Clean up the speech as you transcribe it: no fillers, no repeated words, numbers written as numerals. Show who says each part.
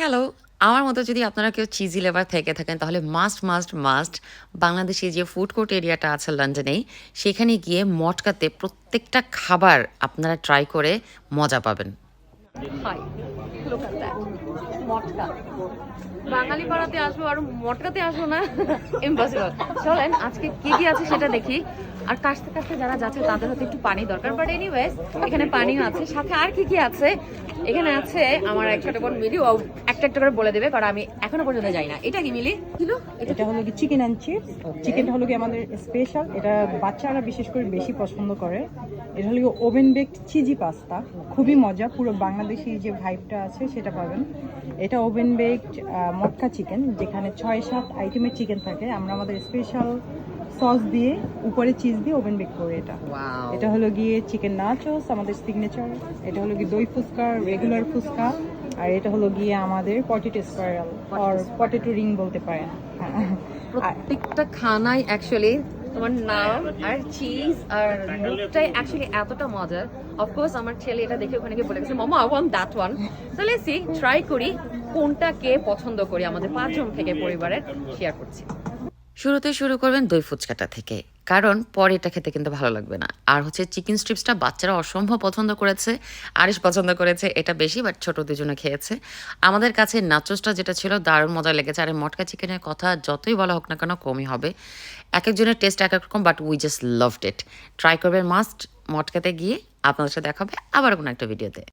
Speaker 1: Hello! আমার মতো যদি আপনারা কেউ চিজি লাভার থেকে থাকেন তাহলে মাস্ট বাংলাদেশে যে ফুড কোর্ট এরিয়াটা আছে লন্ডনেই, সেখানে গিয়ে মটকাতে প্রত্যেকটা খাবার আপনারা ট্রাই করে মজা পাবেন।
Speaker 2: Hi, look at that. মটকা। বাঙালি পাড়াতে আসবো আর মটকাতে আসবো না, ইম্পসিবল। চলেন আজকে কি কি আছে সেটা দেখি। আর কাছতে কাছতে যারা যাচ্ছে তাদের হয়তো একটু পানি দরকার, বাট এনিওয়েজ এখানে পানিও আছে। সাথে আর কি কি আছে এখানে আছে আমার এক ছোট বোন মিলি, ও একটা একটা করে বলে দেবে, কারণ আমি এখনো পর্যন্ত যাই না। এটা কি মিলি ছিল?
Speaker 3: এটা হলো কি চিকেন অ্যান্ড চিপস। চিকেনটা হলো কি আমাদের স্পেশাল, এটা বাচ্চারা বিশেষ করে বেশি পছন্দ করে। এটা হলো ওভেন বেকড চিজি পাস্তা, খুবই মজা, পুরো বাংলাদেশি যে ভাইবটা আছে সেটা পাবেন। এটা ওভেন বেকড মটকা চিকেন, যেখানে 6-7 আইটেমের চিকেন থাকে। আমরা আমাদের স্পেশাল সস দিয়ে উপরে চিজ দিয়ে ওভেন বেক করি এটা।
Speaker 1: ওয়াও!
Speaker 3: এটা হলো গিয়ে চিকেন নাচোস, আমাদের সিগনেচার। এটা হলো গিয়ে দই ফুচকা, রেগুলার ফুচকা। আর এটা হলো গিয়ে আমাদের পটেটো স্পাইরাল আর পটেটো রিং বলতে পারেন। হ্যাঁ।
Speaker 2: প্রত্যেকটা খানাই অ্যাকচুয়ালি তোমার নাম আর চিজ আর লুকটাই অ্যাকচুয়ালি এতটা মজার। অফকোর্স আমার ছেলে এটা দেখে ওখানে গিয়ে বলে গেছে, মামা I want that one. So let's see, try করি কোনটা কে পছন্দ করি। আমাদের 5 জন থেকে পরিবারের শেয়ার করছি।
Speaker 1: শুরুতে শুরু করবেন দই ফুচকাটা থেকে, কারণ পরে এটা খেতে কিন্তু ভালো লাগবে না। আর হচ্ছে চিকেন স্ট্রিপসটা বাচ্চারা অসম্ভব পছন্দ করেছে, আরিশ পছন্দ করেছে এটা বেশি, বাট ছোট দুজনে খেয়েছে। আমাদের কাছে নাচোসটা যেটা ছিল দারুণ মজা লেগেছে। আর এই মটকা চিকেনের কথা যতই বলা হোক না কেন কমই হবে। এক একজনের টেস্ট এক এক রকম, but we just loved it. Try করবেন মাস্ট মটকাতে গিয়ে। আপনাদের সাথে দেখা হবে আবার কোনো একটা ভিডিওতে।